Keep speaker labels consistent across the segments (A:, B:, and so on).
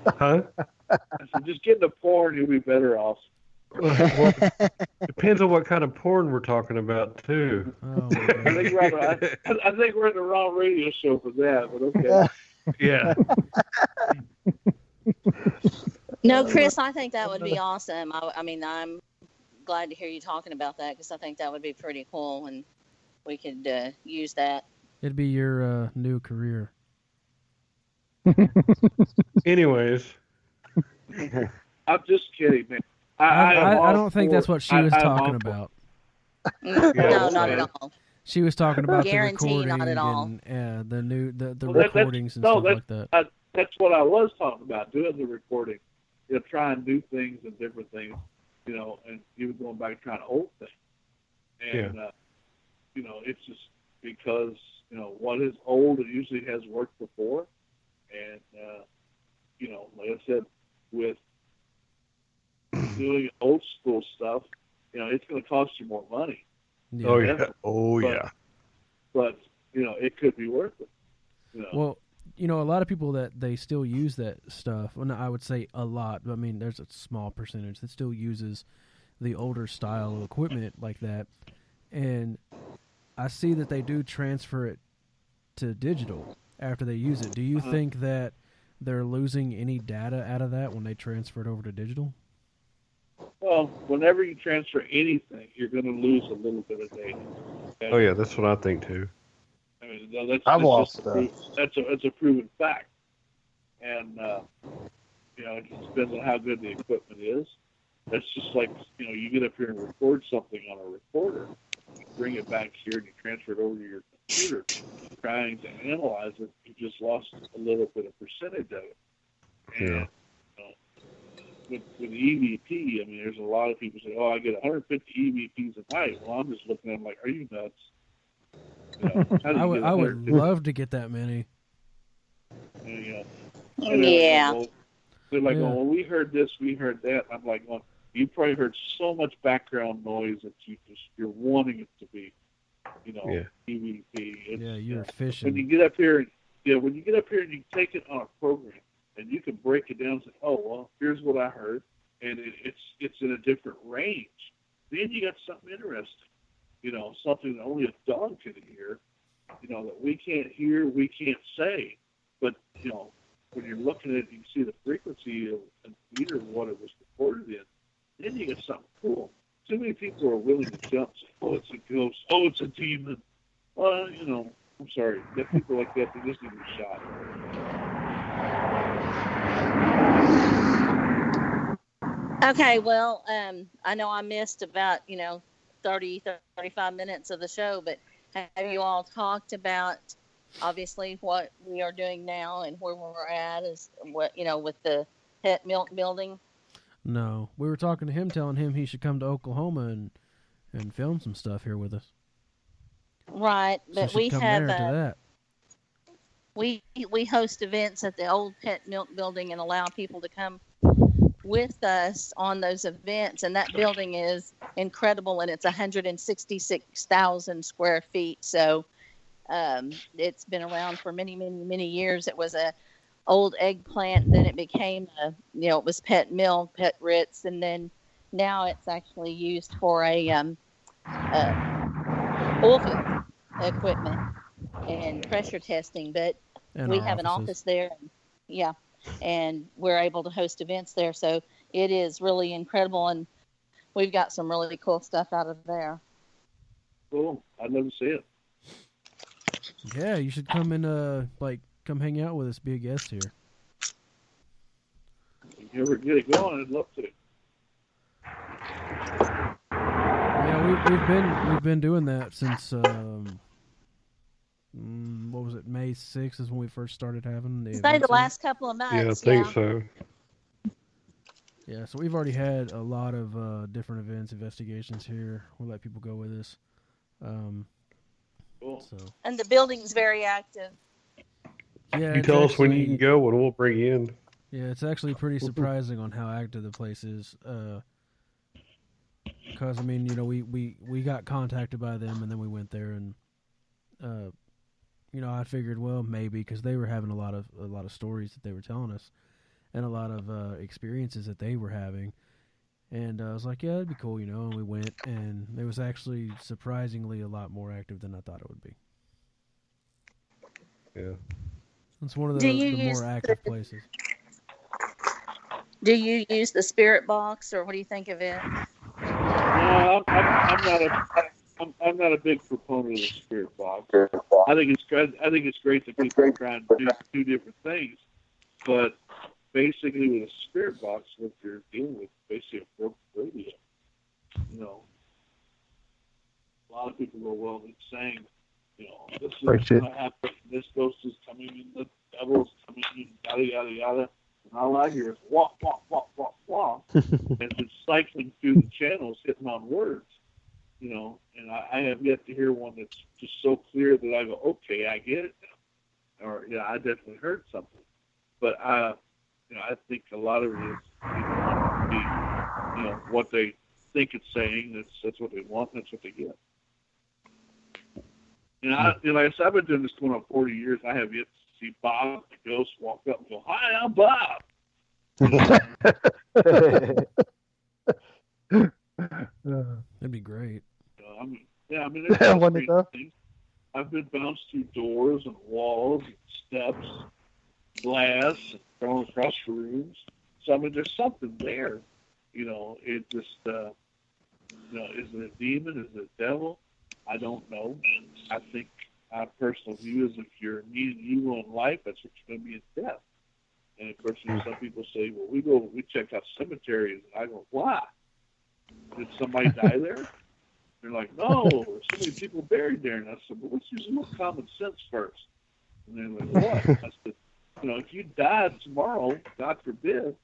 A: Huh?
B: I said, just get into porn, you'll be better off.
A: Well, depends on what kind of porn we're talking about too.
C: Oh my
B: I think
C: god.
B: we're on, I think we're in the wrong radio show for that, but okay.
A: Yeah.
D: No, Chris, I think that would be awesome. I mean, I'm glad to hear you talking about that because I think that would be pretty cool and we could use that.
C: It'd be your new career.
A: Anyways,
B: I'm just kidding, man.
C: I don't think that's what she was
B: I'm
C: talking
B: all for-
C: about.
D: No,
A: Yeah,
D: not
B: okay.
D: at all.
C: She was talking about the
D: Guarantee
C: recording
D: not at all.
C: and the new the
B: Well, that's
C: recordings and
B: no,
C: stuff like that.
B: that's what I was talking about, doing the recording, trying new things and different things, and even going back and trying old things. And, it's just because, what is old, it usually has worked before. And, like I said, with doing old school stuff, it's going to cost you more money.
C: Yeah.
A: oh yeah,
B: definitely.
A: oh
B: But-
A: yeah.
B: But, it could be worth it.
C: Well, a lot of people that they still use that stuff. Well, no, I would say a lot. But I mean, there's a small percentage that still uses the older style of equipment like that, and I see that they do transfer it to digital after they use it. Do you think that they're losing any data out of that when they transfer it over to digital?
B: Well, whenever you transfer anything, you're going to lose a little bit of data. Okay?
A: Oh yeah, that's what I think too.
B: I mean, that's
E: I've
B: that's
E: lost
B: just
E: stuff.
B: that's a proven fact. And it just depends on how good the equipment is. That's just like you get up here and record something on a recorder, you bring it back here and you transfer it over to your computer, trying to analyze it. You just lost a little bit of percentage of it. And, with EVP, I mean, there's a lot of people say, "Oh, I get 150 EVPs a night." Well, I'm just looking at them like, "Are you nuts?" How do you get
C: I would
B: 150?
C: love to get that many.
B: And
D: Yeah.
B: they're like,
C: Yeah.
B: "Oh, well, we heard this, we heard that." I'm like, "Well, you probably heard so much background noise that you're wanting it to be,
A: Yeah.
B: EVP." It's,
C: Yeah, you're
B: when you
C: fishing.
B: get up here, when you get up here and you take it on a program and you can break it down and say, "Oh, well, here's what I heard," and it's in a different range. Then you got something interesting, something that only a dog can hear, that we can't hear, we can't say, but when you're looking at it, you can see the frequency of and meter of what it was recorded in. Then you get something cool. Too many people are willing to jump. Say, "Oh, it's a ghost. Oh, it's a demon." Well, I'm sorry. Get people like that. They just need to be shot.
D: Okay, well, I know I missed about 35 minutes of the show, but have you all talked about obviously what we are doing now and where we're at is what with the pet milk building?
C: No, we were talking to him, telling him he should come to Oklahoma and film some stuff here with us.
D: Right,
C: So
D: but
C: should
D: we
C: come
D: have
C: there to that.
D: we host events at the old pet milk building and allow people to come with us on those events, and that building is incredible, and it's 166,000 square feet. So it's been around for many, many, many years. It was a old eggplant, then it became it was pet milk, pet Ritz, and then now it's actually used for a oil field equipment and pressure testing. But
C: And
D: we
C: our
D: have an
C: offices.
D: office there. Yeah. And we're able to host events there. So it is really incredible. And we've got some really cool stuff out of there.
B: Cool. I'd love to see it.
C: Yeah, you should come and come hang out with us, be a guest here.
B: If you ever get it going, I'd love to.
C: Yeah, we've been doing that since what was it? May 6th is when we first started having the
D: Say
C: events
D: the
C: here.
D: last couple of months.
A: Yeah, I think so.
C: Yeah, so we've already had a lot of different events, investigations here. We'll let people go with us.
B: Cool.
C: So
D: And the building's very active.
C: yeah,
A: You
C: it's
A: tell us when you
C: actually-
A: can go, and we'll bring you in.
C: Yeah, it's actually pretty surprising on how active the place is. Because I mean, we got contacted by them, and then we went there, and I figured, well, maybe because they were having a lot of stories that they were telling us, and a lot of experiences that they were having. And I was like, yeah, that'd be cool, And we went, and it was actually surprisingly a lot more active than I thought it would be.
A: Yeah.
C: It's one of
D: Do
C: the
D: you
C: more active places.
D: Do you use the Spirit Box, or what do you think of it?
B: No, I'm not a big proponent of the Spirit Box. I think it's great. I think it's great that people are trying to do two different things, but basically with a Spirit Box, what you're dealing with is basically a broken radio. A lot of people go, well, it's saying, this is going to happen, this ghost is coming in, the devil is coming in, yada, yada, yada. And all I hear is wah, wah, wah, wah, wah. And it's cycling through the channels, hitting on words, and I have yet to hear one that's just so clear that I go, okay, I get it now. Or, yeah, I definitely heard something. But, I think a lot of it is, what they think it's saying, that's what they want, that's what they get. And like I said, I've been doing this going on 40 years. I have yet to see Bob the ghost walk up and go, "Hi, I'm Bob."
C: That'd be great.
B: There's crazy things. I've been bounced through doors and walls and steps, glass, and thrown across rooms. So there's something there. It just, is it a demon? Is it a devil? I don't know. I think my personal view is if you're needing evil in life, that's what you're going to be in death. And of course, some people say, well, we check out cemeteries. And I go, why? Did somebody die there? They're like, no, there's so many people buried there. And I said, well, let's use a little common sense first. And they're like, what? I said, if you died tomorrow, God forbid,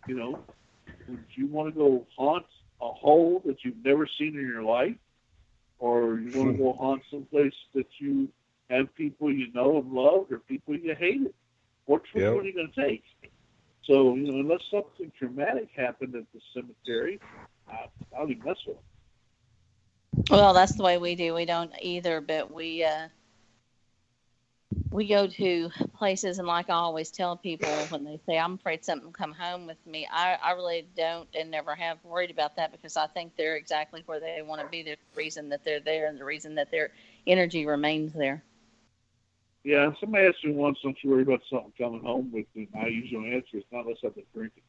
B: would you want to go haunt a hole that you've never seen in your life? Or you want to go haunt someplace that you have people you know and love, or people you hated? Which one are you going to take? So, unless something traumatic happened at the cemetery, I don't even mess with them.
D: Well, that's the way we do. We don't either, but we go to places, and like I always tell people when they say, I'm afraid something will come home with me, I really don't and never have worried about that, because I think they're exactly where they want to be. There's the reason that they're there and the reason that their energy remains there.
B: Yeah, somebody asked me once, don't you worry about something coming home with me? My usual answer is not unless I've been drinking.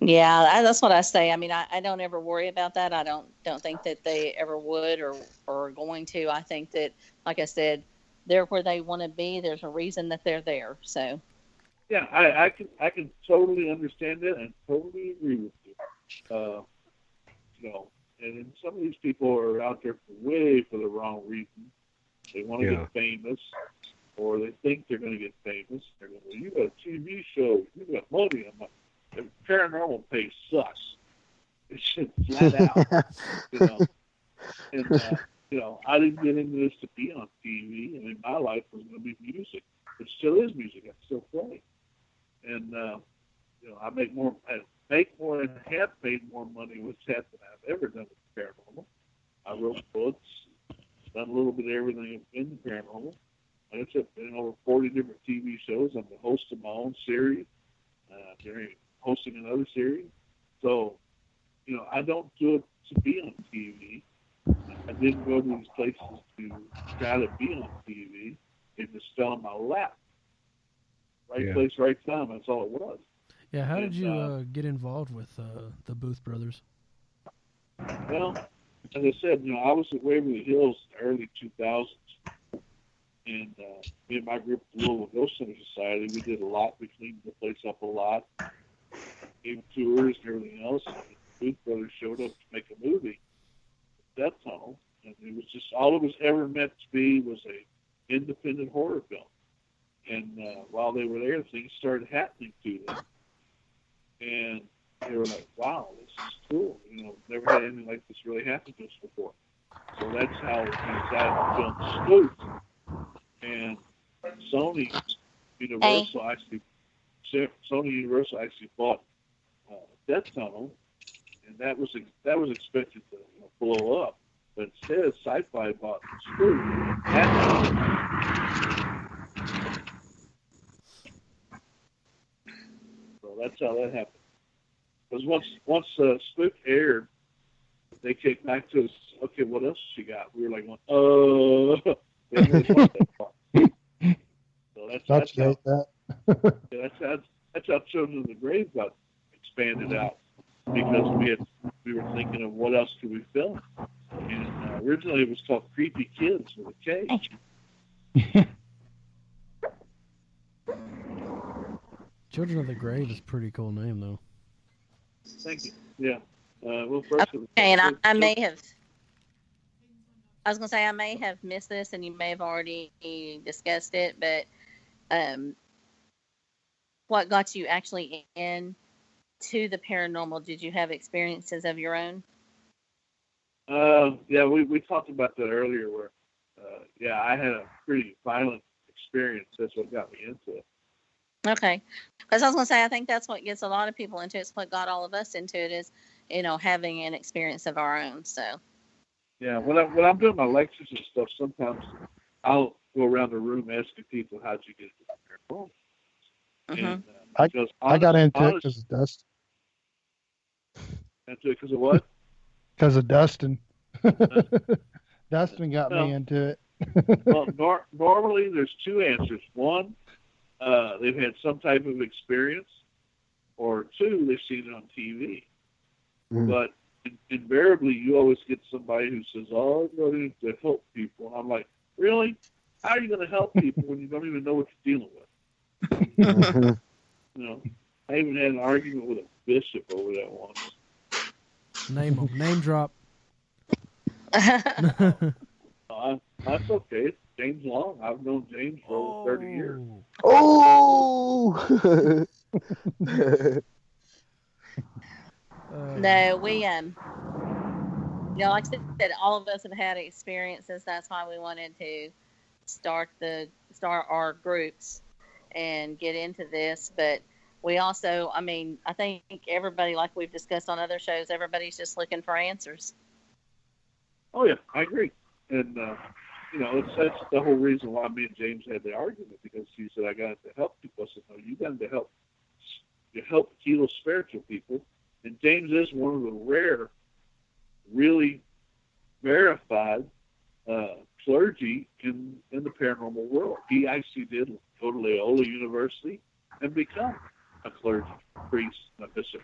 D: Yeah, that's what I say. I don't ever worry about that. I don't think that they ever would or are going to. I think that, like I said, they're where they want to be. There's a reason that they're there. So.
B: Yeah, I can totally understand that and totally agree with you. And some of these people are out there for the wrong reason. They want to get famous, or they think they're going to get famous. They're going, well, you got a TV show, you got money. I'm like, the paranormal pay sucks. It's just flat out, And I didn't get into this to be on TV. My life was going to be music. It still is music. I still play, and I make more and have made more money with that than I've ever done with the paranormal. I wrote books, done a little bit of everything in the paranormal. Like I said, been in over 40 different TV shows. I'm the host of my own series. Hosting another series. So, I don't do it to be on TV. I didn't go to these places to try to be on TV. It just fell in my lap. Right place, right time. That's all it was.
C: Yeah, how did you get involved with the Booth Brothers?
B: Well, as I said, I was at Waverly Hills in the early 2000s. And me and my group, the Louisville Ghost Center Society, we did a lot. We cleaned the place up a lot, gave tours and everything else. And the Booth Brothers showed up to make a movie, Death Tunnel, and it was just all it was ever meant to be was a independent horror film. And while they were there, things started happening to them, and they were like, "Wow, this is cool! Never had anything like this really happen to us before." So that's how we decided to film Spooked. And Sony Universal actually bought Death Tunnel, and that was expected to blow up, but instead Sci-Fi bought Spook. that's how that happened. Because once Spook aired, they came back to us. Okay, what else you got? We were like, they didn't really want that part. So that's how that's how Children of the Grave got expanded out, because we were thinking of what else could we film. And originally it was called Creepy Kids with a K.
C: Children of the Grave is a pretty cool name, though.
B: Thank you. Yeah. First
D: Okay, and I may have. I was gonna say I may have missed this, and you may have already discussed it, but what got you actually into the paranormal? Did you have experiences of your own?
B: Yeah, we talked about that earlier. Where, I had a pretty violent experience. That's what got me into it.
D: Okay, because I was gonna say I think that's what gets a lot of people into it. It's what got all of us into it is, having an experience of our own. So.
B: Yeah, when I'm doing my lectures and stuff, sometimes I'll go around the room asking people, "How'd you get into the paranormal?" And
E: I got into it because of Dustin.
B: Into it because of what?
E: Because of Dustin. Dustin got me into it.
B: Well, normally there's two answers. One, they've had some type of experience, or two, they've seen it on TV. But invariably, you always get somebody who says, "Oh, I'm going to help people." And I'm like, "Really? How are you going to help people when you don't even know what you're dealing with?" I even had an argument with a bishop over that once.
C: Name drop.
B: That's okay. It's James Long. I've known James for over 30 years.
F: Oh!
D: No, we like I said, all of us have had experiences. That's why we wanted to start our groups and get into this. But we also, I think everybody, like we've discussed on other shows, everybody's just looking for answers.
B: Oh yeah, I agree. And that's the whole reason why me and James had the argument, because he said I got to help people. I said, no, you got to help heal spiritual people. And James is one of the rare, really verified clergy in the paranormal world. He actually did go to Loyola University and become a clergy, priest, a bishop.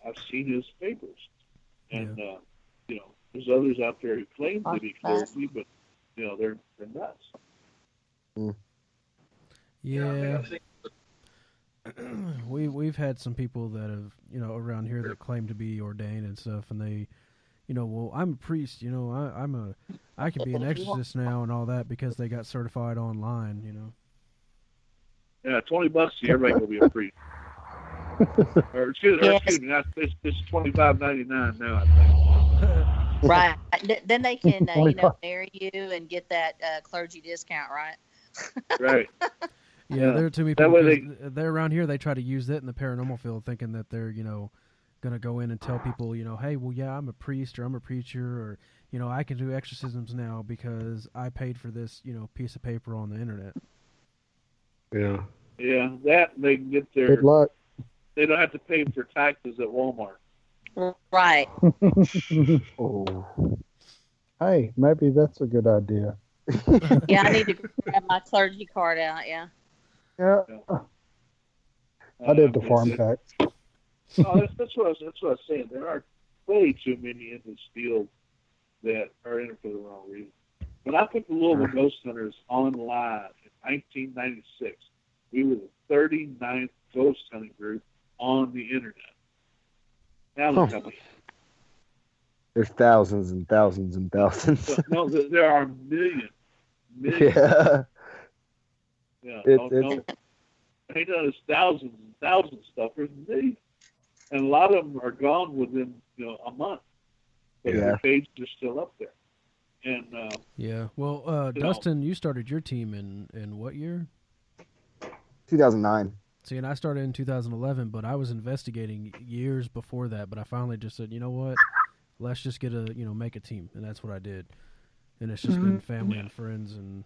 B: I've seen his papers. And, there's others out there who claim to be clergy, but, they're nuts.
C: Yeah. We've had some people that have, around here that claim to be ordained and stuff, and they, well, I'm a priest, I can be an exorcist now and all that because they got certified online,
B: Yeah, $20, everybody will be a priest. or excuse me, it's $25.99 now, I think.
D: Right. Then they can, marry you and get that clergy discount, right?
B: Right.
C: Yeah, there are too many people. They're around here. They try to use that in the paranormal field, thinking that they're, going to go in and tell people, hey, well, yeah, I'm a priest or I'm a preacher, or, I can do exorcisms now because I paid for this, piece of paper on the internet.
A: Yeah.
B: Yeah, that they can get their.
E: Good luck.
B: They don't have to pay for taxes at Walmart.
D: Right.
F: Oh.
E: Hey, maybe that's a good idea.
D: Yeah, I need to grab my clergy card out. Yeah.
E: Yeah. I did the farm tax.
B: That's what I was saying. There are way too many in this field that are in it for the wrong reason. When I put the Louisville Ghost Hunters on live in 1996, we were the 39th ghost hunting group on the internet. Now look at me.
F: There's thousands and thousands and thousands.
B: No, there are millions.
F: Yeah.
B: Yeah.
F: It's
B: Ain't done as thousands and thousands of stuff. There's millions. And a lot of them are gone within, a month. But their pages are still up there. And
C: yeah. Well, Dustin, you started your team in what year?
F: 2009.
C: See, and I started in 2011, but I was investigating years before that. But I finally just said, you know what? Let's just make a team, and that's what I did. And it's just been family and friends, and